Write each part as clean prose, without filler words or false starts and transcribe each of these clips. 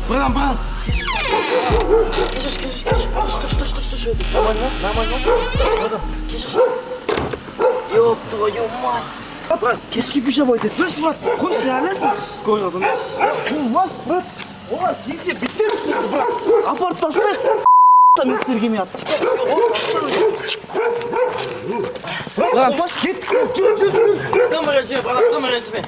Брат. Кешір. Что? Нормально? Братан, кешір. Ёб твою мать. Брат, кешір бежать будет. Слышь, брат, хочешь реализм? Скоро, брат. Брат. Олар, кесе биттер мисіз, брат. Апарып тастайық. Мектепке келмей атты. Брат, қумас кеттік. Жүр. Камерантіме, брат, камерантіме.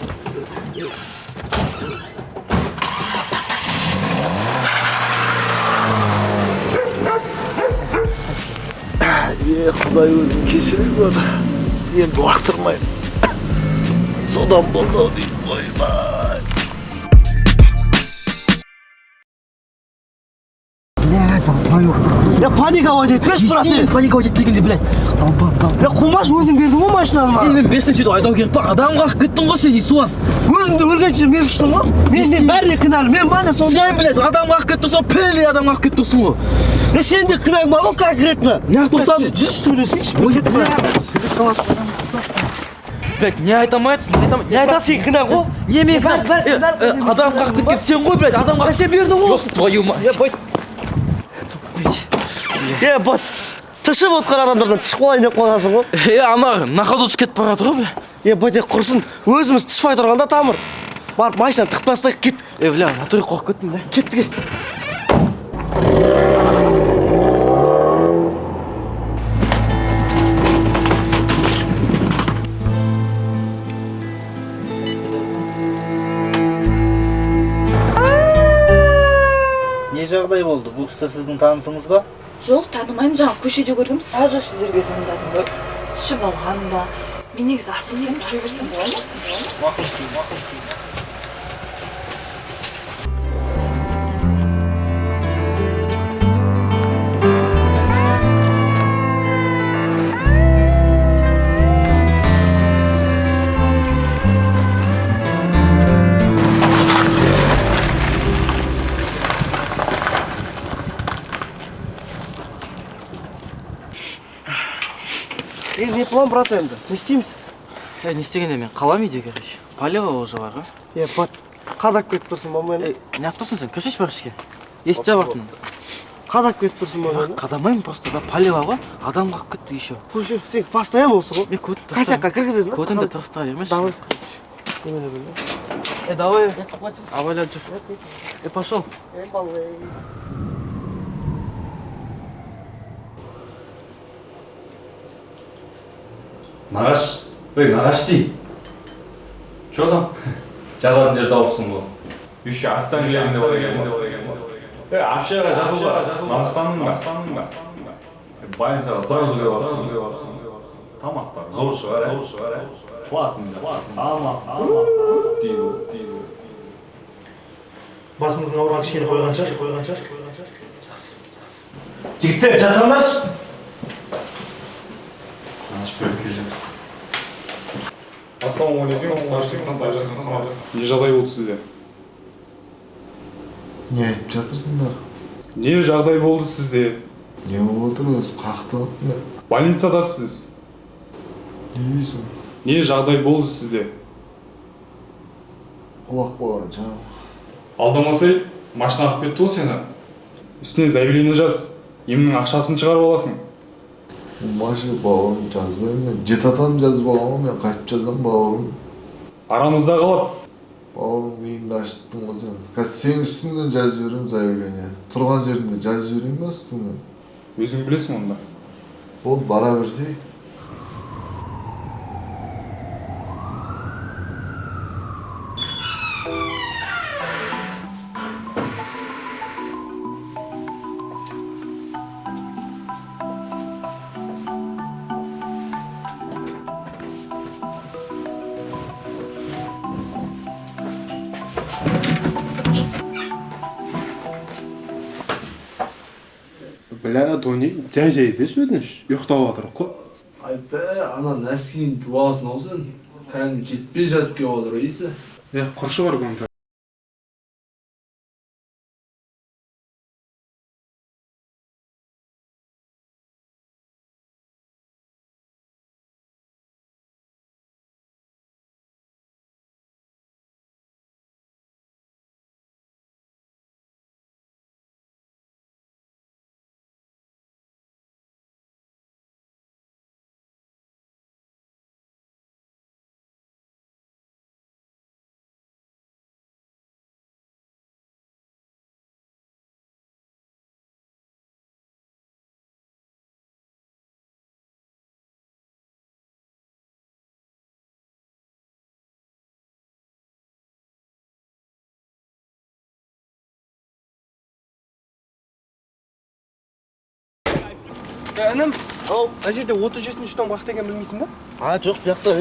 Құдай өзін кешірер бар. Енді уақтырмайын. Содан болды деймін, ойбай. Я паниковать етпеш, брат. Не паниковать етпегенде, блядь. Я қумаш өзің бердің ғой машинаны ма? Мен берсең сөйтіп айдау керек па? Адам қақып кеттің ғой сен, Исуас. Өзіңді өлгенше мен ұштың ғой? Мен бәріне кінәлі, мен бана сонда. Сен, блядь, адам қақып кетіп тұрсың, пілдей адам қақып кетіп тұрсың ғой. Сен де кінәң бар ғой конкретно. Неғып тоқтадың? Жүз сөйлесейші. Блядь, не айтамайсың, Не айтасың кінәң ғой? Не мен кінәм? Адам қақып кеткен сен ғой, блядь, адам қақып. Сен бердің ғой? Ёб твою мать. Бот. Тышып отқан адамдардан тышып қойын деп қойғансың ғой? Ана находочка кетіп бара жатыр ғой, бля. Бот, құрсын. Өзіміз тышпай тұрғанда тамыр. Барып машинаны тықып тастайық, кет. Бля, натуре қорқып кеттім, бля. Кеттік. Не жағдай болды? Бұл кісі сіздің танысыңыз ба? Жоқ, танымаймын, жаңа көшеде көргем, сразу сіздерге звондадым ғой. Ішіп алған ба? Мен негізі асықсам жүре берсем болады ма? Мақұл. Не план, брат, енді? Не істейміз? Не істегенде мен қалам үйде, короче. Полево уже бар, ғой. Бот, қадап кетіп тұрсың ба мені? Не тұрсың сен? Кіршеш бар ішке. Есік жабатын. Қадап кетіп тұрсың ба мені? Қадамаймын, просто полево ғой. Адам қақып кетті еще. Слушай, сен постоянно осы ғой? Мен көтін Қайсаққа кіргізесің, да? Көтінді тырыстыра бермеші. Давай. Давай. Авайлап жүр. Пошел. Нағаш, нағаш дей. Чо там? Жағдадың жерді ауыпсың ғой. Үші артсан келерінде бар екен. Апшаға жақыл бар, намыстандың ба? Больницаға сразу келіп алыпсың. Тамақтар, зор шығар, платный тамақ. Дейді. Басыңыздың ауырған кішкене қойғанша? Жігіттер, жатсаңдаршы. Ассалаумағалейкум, старший лейтенант. Не жағдай болды сізде? Не айтып жатырсыңдар? Не жағдай болды сізде? Не болып отыр өзі қақты? Больницадасыз. Не дейсің? Не жағдай болды сізде? Құлақ болған жаңа. Алдамасай, машина ағып кетті ғой сені. Үстіне заявление жаз. Емнің ақшасын шығарып аласың. Машы бауырым жазбаймын мен. Жетатам жазып алғанмын, мен қайтып жазам бауырым. Арамызда қалап. Бауырым миыңды ашыттың ғой сен. Қазір сен үстіңден жазып жіберем заявление. Тұрған жерінде жазып жіберейін ба үстіңден? Өзің білесің онда. Ол бара берсей. Бля, Тони, жай іздеші өтініш. Ұйықтап жатырық қой. Ай бә, ана нәскенің дуасын алсын. Кәдімгі жетпей жатып келіп отыр, дейсі. Құршы бар көңді. інім, ау, ана жерде 37-ші том бақ деген білмейсің ба? Жоқ, бұяқта.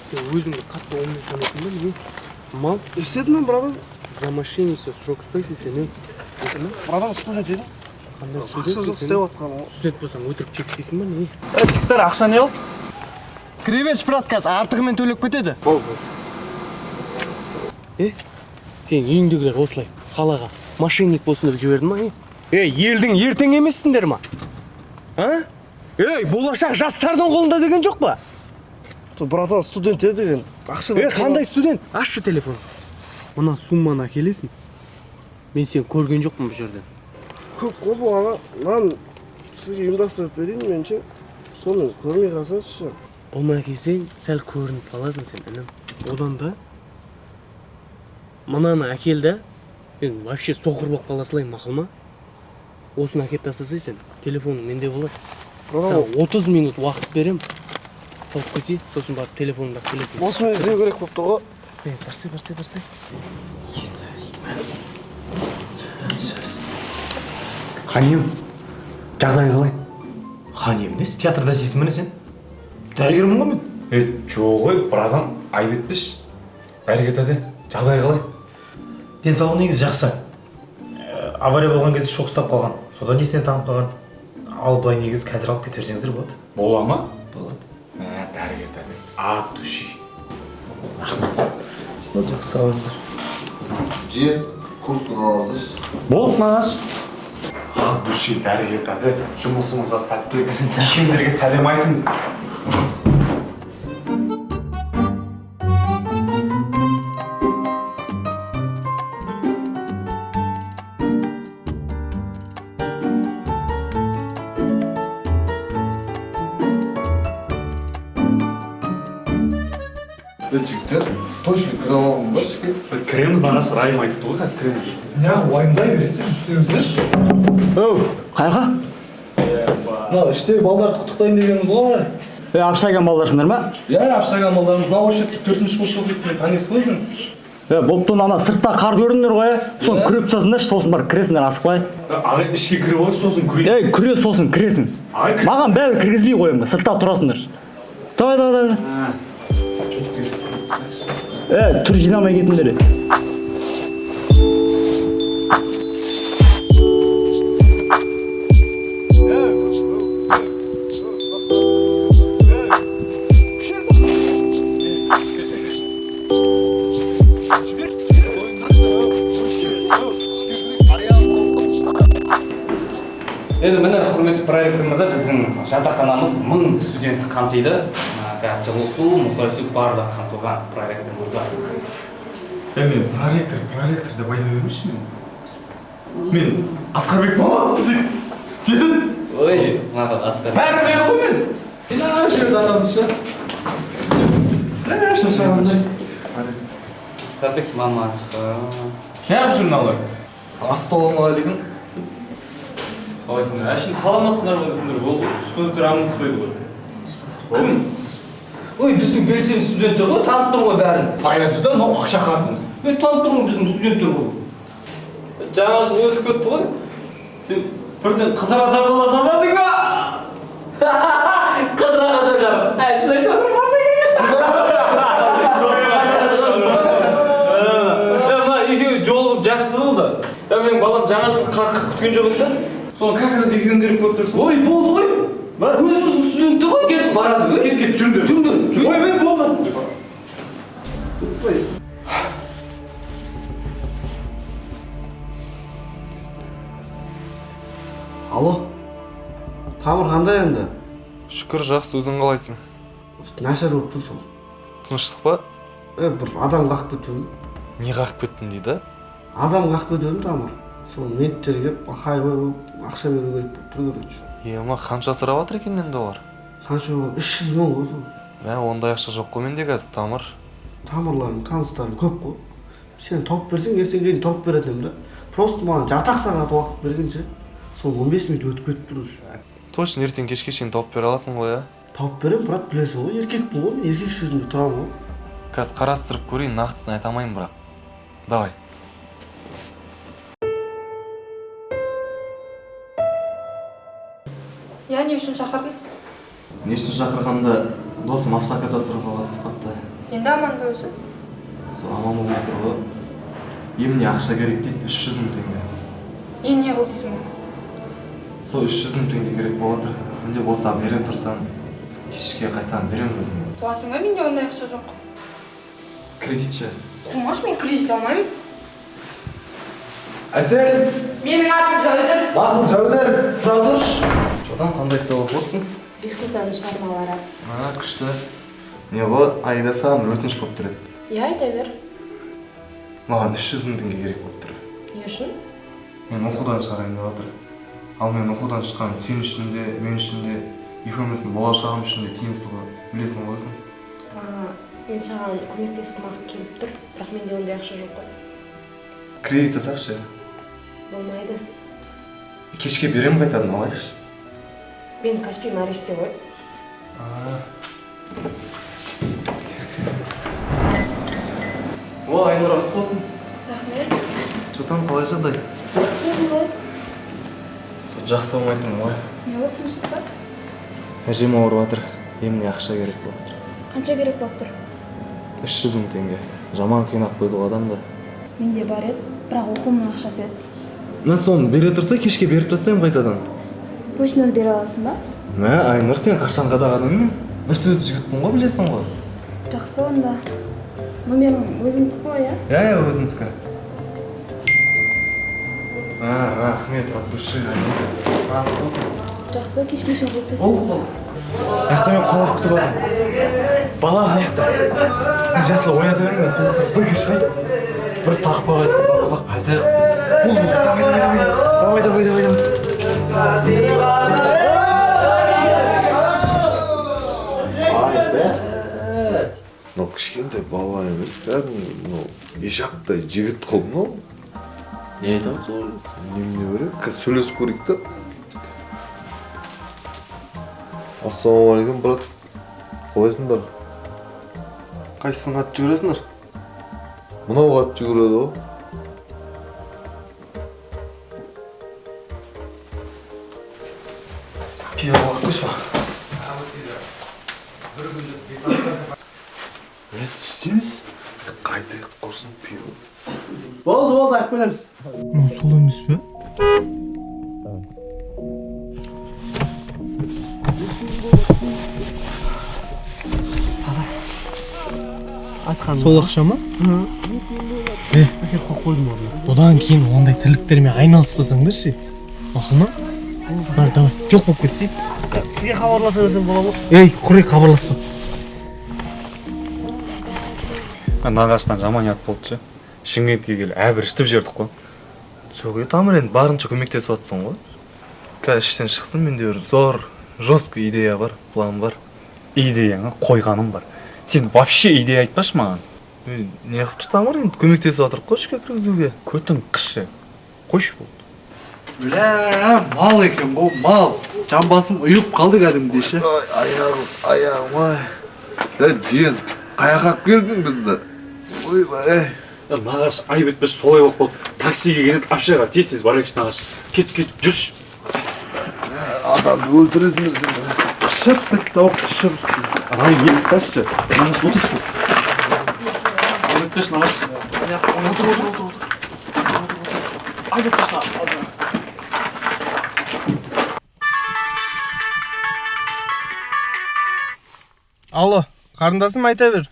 Сен өзіңді қатты оңмен санайсың ба, не? Мал? Істедім мен, братан. За мошенничество срок ұстайсың сен, братан, студент едің? Қандай студент сен? Студент болсаң өтірік чек істейсің ба, не? Жігіттер, ақша не болды? Кіре берші, брат, қазір артығымен төлеп кетеді. Сен үйіңдегілер осылай қалаға мошенник болсын деп жіберді ма? Елдің ертең емессіңдер ма? Болашақ жастардың қолында деген жоқ па? Братан, студент еді. Қандай студент? Ашшы телефон. Мына сумманы әкелесің. Мен сен көрген жоқпын бұл жерден. Көп қой бұл ана. Мен сізге ұйымдастырып берейін, менше. Соны көрмей қалсаңызшы. Бұны әкелсең, сәл көрініп қаласың сен, інім. Одан да мынаны әкел да, мен вообще соқыр болып қала салайын, мақұл ма? Осыны әкеп тастасай сен, телефоның менде болады. Саған 30 минут уақыт берем. Тауып келсе, сосын барып телефоныңды келесің. Осымен іздеу керек болып тұр ғой. Барсай. Ханем, жағдай қалай? Ханем, несі? Театрда істейсің мені сен? Дәрігермін ғой мен? Жоқ ой, біраздан айып етпеш. Бәрекет әде, жағдай қалай? Денсаулығы негізі жақсы. Авария болған кезде шок ұстап қалған. Содан есінен танып қалған. Ал былай негізі қазір алып кете берсеңіздер болады. Бола ма? Болады. Дәрігер әде, от души. Жақсы алыңыздар. Же, куртканы аласыз. Болып нағаш. От души дәрігер әде, жұмысыңызға сәттілік. Кемдерге сәлем айтыңыз. Жігіттер, точно кіре аламын ба ішке? Кіреміз нағаш, райым айтыпты ғой, қазір кіреміз дейміз. Не, уайымдай бересіз, жүрсеңіздерші. Қайға? Мына іште балдарды құттықтайын дегеніміз ғой. Апшаган балдарсыңдар ма? Апшаган балдарымыз. Мына осы жерде 4-ші курс оқитын танисыз ғой өзіңіз. Болыпты ана сыртта қар көрдіңдер ғой, соны күреп тастасыңдар, сосын барып кіресіңдер асықпай. Ағай ішке кіріп алайық, сосын күрейік. Күре сосын кіресің. Маған бәрі кіргізбей қойыңдар, сыртта тұрасыңдар. Давай. Түр жинамай кетіңдер. Енді міне құрметті проектімізді біздің жатақханамыз 1000 студентті қамтиды. Жылу су, мұздай су барлығы қамтылған проектіміз. Мен проректор деп айта бермеші мен. Мен Асқарбек мамат десек жетін. Ой, маған Асқарбек. Бәрі мені ғой мен. Мен жерді адамды Асқарбек мамат. Кәріп жүрін алар. Ассалаумағалейкум. Қалайсыңдар? Әшін саламатсыңдар ғой десіңдер, ол студенттер амныз қойды ғой. Кім? Ой, біздің белсенді студенттер ғой, таныттым ғой бәрін. Аясыдан мынау ақша қардың. Таныттым ғой біздің студенттер ғой. Жаңасын өтіп кетті ғой. Сен бірден қыдыр адам бола салмадың ба? Қыдыр адам жағып. Әсілі айтып екеуі жолығып жақсы болды. Мен балам жаңа жылды қақық күткен жоқ еді. Соны как раз екеуін керек болып тұрсың. Ой, болды ғой. Бар өзіміздің студенттер ғой, кетіп барады. Кет, жүріңдер. Ой, мен болды. Алло. Тамыр қандай енді? Шүкір, жақсы, өзің қалайсың? Нашар болып тұр сол. Тыныштық па? Бір адам қақып кетуім. Не қақып кеттім дейді? Адам қақып кетуім Тамыр. Сол менттер келіп, хайвай болып, ақша беру керек болып тұр короче. Ема, қанша сұрап жатыр екен енді олар? Қанша болған? 300 мың ғой сол. Мә, ондай ақша жоқ қой менде қазір, Тамыр. Тамырларым, таныстарым көп қой. Сен тауып берсең, ертең кейін тауып беретінім да. Просто маған жарты сағат уақыт бергенше, сол 15 минут өтіп кетіп тұр уже. Точно ертең кешке шейін тауып бере аласың ғой, а? Тауып берем, брат, білесің ғой, еркекпін ғой, мен еркек сөзімде тұрамын ғой. Қазір қарастырып көрейін, нақтысын айта алмаймын бірақ. Давай. Я не үшін шақырдың? Не үшін шақырғанда досым автокатастрофаға қатысып қапты. Енді аман ба өзі? Сол аман болып тұр ғой. Еміне ақша керек дейді, 300 мың теңге. Енді не қыл дейсің ба? Сол 300 мың теңге керек болып отыр. Сен де болса бере тұрсаң, кешке қайтадан беремін өзіңе. Қуасың ба, менде ондай ақша жоқ. Кредитші. Қумаш, мен кредит алмаймын. Әсел! Менің атым Жәудір. Мақұл, Жәудір, тұра тұршы. Жодан қандай кітап оқып отырсың? Бексұлтанның шығармалары. Күшті. Не ғой, айда саған өтініш болып тұр еді. Я айта бер. Маған 300 мың теңге керек болып тұр. Не үшін? Мен оқудан шығарайын деп жатыр. Ал мен оқудан шыққан сен үшін де, мен үшін де, екеуміздің болашағым үшін де тиімсіз ғой. Білесің ғой өзің. Мен саған көмектескім келіп тұр, бірақ менде ондай ақша жоқ қой. Кредит алсақшы. Болмайды. Кешке беремін қайтадан алайықшы. Мен Каспий Маристе ғой. О, Айнұр, ас болсын. Рахмет. Жотан, қалай жағдай? Сен қалайсың? Жақсы болмай тұрмын ғой. Не болды, тыныштық па? Әжем ауырып жатыр. Еміне ақша керек болып тұр. Қанша керек болып тұр? 300 мың теңге. Жаман қинап қойды ғой адамды. Менде бар еді, бірақ оқуымның ақшасы еді. Мына соны бере тұрса, кешке беріп тастаймын қайтадан. Точно бере аласың ба? Мә, Айнұр, сен қашан қадағаның? Бір сөзді жігітпін ғой, білесің ғой. Жақсы онда. Номерің өзіңдікі ғой, иә? Иә, өзімдікі. Рахмет, от души. Жақсы, кешке шоу көптесіз. Яқта мен қонақ күтіп жатырмын. Балам неқта. Сен жақсылы ойната берме, мен қонақта бір кешпей. Бір тақпақ айтқызамызға қайтайық Давай. Но кішкентай бала емес, кәдімгі ешақтай жігіт қол мынау. Не айтамыз ол? Немене береді? Қазір сөйлесіп көрейік та. Ассалаумағалейкум, брат. Қалайсыңдар? Қайсысын қатты жүгіресіңдер? Мынау қатты жүгіреді ғой. Пиво қойшы ма? Не істейміз? Қайтайық құрсын пивоз. Болды, айтып келеміз. Сол емес пе? Сол ақша ма? Әкеп қойдым орнына. Бұдан кейін ондай тірліктермен айналыспасаңдар ше. Мақұл ма? Бар, давай, жоқ болып кетсек. Сізге хабарласа берсем бола ма? Ей, құрай хабарласпа. Нағашынан жаман ят болды ше. Шымкентке келіп әбір іштіп жердік қой. Жоқ, тамыр енді барынша көмектесіп жатсың ғой. Қазір іштен шықсын, менде бір зор, жестко идея бар, план бар. Идеяңа қойғаным бар. Сен вообще идея айтпашы маған. Не қыпты тамыр енді көмектесіп жатырық қой ішке кіргізуге. Көтің қышы. Қойшы болды. Бля, мал екен бұл, мал. Жамбасым ұйып қалды кәдімгідей ше. Аяғым, ай. Ден, қаяққа келдің бізді? Ойбай. Нағаш ай бітпеш солай болып қалды. Таксиге келіп апшаға тез барайықшы нағаш. Кет, жүрші. Адамды өлтіресіңдер сен. Қышып бітті, қышып үстін. Ай, ел тасшы. Нағаш отыршы. Ай бітпеш нағаш. Отыр. Ай бітпеш нағаш. Алло, қарындасым айта бер.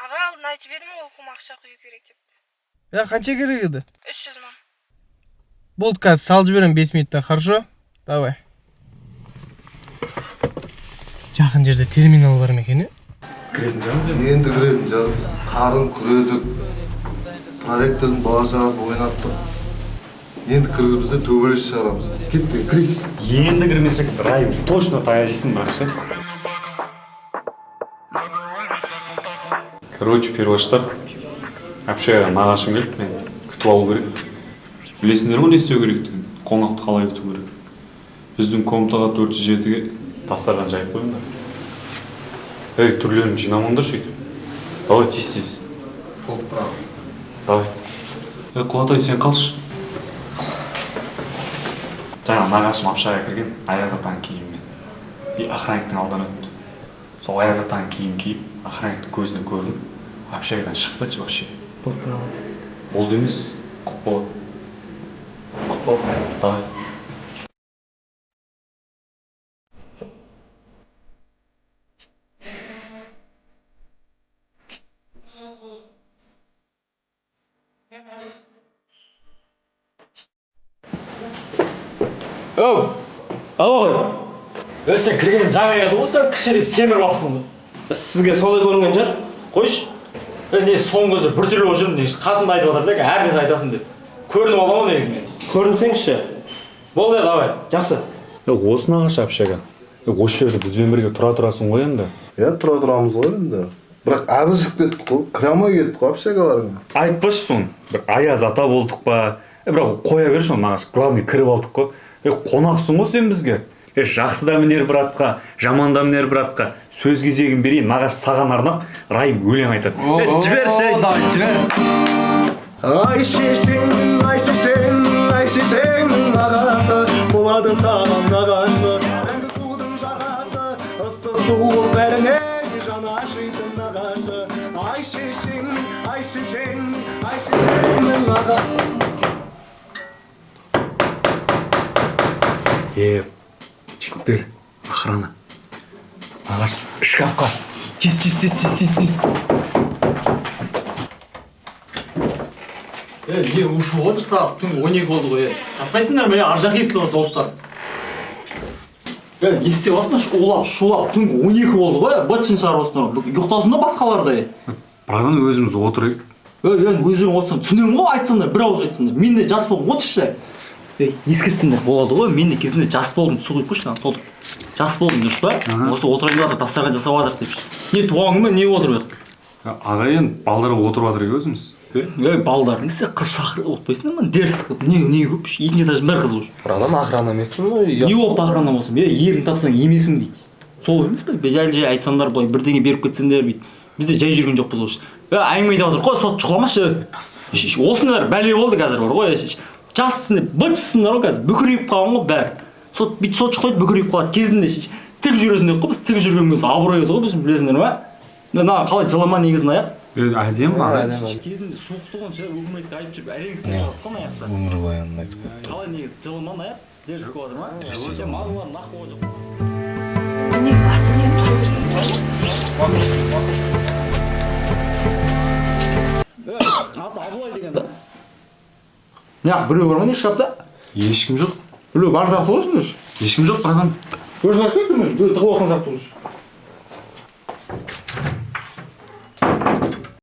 Аға алдын айтып едім ғой, оқуыма ақша құю керек деп. Я, қанша керек еді? 300 мың. Болды, қазір салып жіберем 5 минутта, хорошо? Давай. Жақын жерде терминал бар ма екен, Кіретін жарымыз енді. Енді кіретін жарымыз. Қарын күредік. Проректордың бала-шағасын ойнаттық. Енді кіргізбесе төбелес шығарамыз. Кетті, кірейік. Енді кірмесек бір ай точно таяжисың бірақ ше. Короче, перваштар. Вообще нағашым келіп, мен күтіп алу керек. Білесіңдер ғой не істеу керектігін? Қонақты қалай күту керек? Біздің комнатаға 407-ге тастардан жайып қойыңдар. Ей, түрлерін жинамаңдар сөйтіп. Давай, тез. Болды, право. Давай. Құлатай, сен қалшы. жаңа нағашым апшаға кірген аяз атаның киімімен и охранниктің алдынан өтті. Сол аяз атаның киім киіп охранниктің көзіне көрдім. Общагадан шығып кетші вообще. Болды емес, құп болады. Құп болады. Давай. Алло. Сен кірген жаңа еді ғой, сен кішірейіп семіріп алыпсың ғой. Сізге солай көрінген шығар. Қойшы. Не соңғы көзі біртүрлі болып жүрмін негізі. Қатынды айтып жатыр да, әркез айтасың деп. Көрініп алған ғой негізі мен. Көрінсеңізші. Болды, давай. Жақсы. Осы нағашы общага. Осы жерде бізбен бірге тұрасың ғой енді. Тұрамыз ғой енді. Бірақ әбілжіп кеттік қой, кірамай кеттік қой общагаларыңа. Айтпашы соны. Бір аяз ата болдық па. Бірақ қоя берші оны нағашы. Главный кіріп алдық қой. Қонақсың ғой сен бізге. Жақсы да мінер бір атқа, жаман да мінер бір атқа. Сөз кезегін берейін, нағашы саған арнап райым өлең айтады. Жіберші. Давай, жібер. Ай шешеңнің, ай шешеңнің, ай шешеңнің ағасы болады саған нағашы. Мәңгі судың жағасы, ыссы суық бәріңе жаны ашитын нағашы. Ай шешеңнің, ай шешеңнің, ай шешеңнің ағасы. Жігіттер, охрана. Нағашы, шкафқа. Тез. Не ушып отыр сағат түнгі 12 болды ғой. Таппайсыңдар ма? Ар жақ естіліп отыр достар. Не істеп жатсыңдар? Улап, шулап түнгі 12 болды ғой. Бытшын шығарып отырсыңдар. Ұйықтасың да басқалардай. Бірақ өзіміз отырайық. Өздерің отырсың. Түсінемін ғой, айтсаңдар, бір ауыз айтсыңдар. Мен де жас болдым, отыршы. Ескертсіңдер болады ғой. Мен де кезінде жас болдым, су құйып қойшы, толтыр. Жас болдым, дұрыс па? Осы отырайын деп жатыр, дастархан жасап жатырық деп. Не туған күн бе, не отырып жатыр? Ағайын, балдарға отырып жатырық өзіміз. Балдар, несі қыз шақырып отпайсыңдар ма? Дерс қылып, не көп, екінші этаждың бәрі қыз қойшы. Адам охрана емессің ғой. Не болып охрана болсын? Ерін тапсаң емесің дейді. Сол емес пе? Жай айтсаңдар былай бірдеңе беріп кетсеңдер дейді. Бізде жай жүрген жоқпыз ғой. Әңгіме айтып жатыр, қой, сот жұқламашы. Осындай бәле болды қазір бар ғой. Жассың, бытшысыңдар ғой қазір. Бүкірейіп қалған ғой бәрі. Сот жұқлайды, бүкірейіп қалады. Кезінде тік жүретіндей қой, біз тік жүргеніміз абырой еді ғой, біз білесіңдер ма? Мына қалай жылама негізін аяқ. Әдемі ма? Кезінде суықты ғанша өкіметке айтып жүріп әрең істеп жатқан аяқта. Өмірбаянын айтып кетті. Қалай негізі жылыман аяқ? Дерс қылып ма? Мазылар нақ болып жатыр. Негізі асыл сен жүре берсең аты Абылай деген да? Неғып біреу бар ма не шкафта? Ешкім жоқ. Біреу бар заты ғой жүрші? Ешкім жоқ, бірақ Көрсін айтып кетті ме? Біреу тығып алған заты жүрші.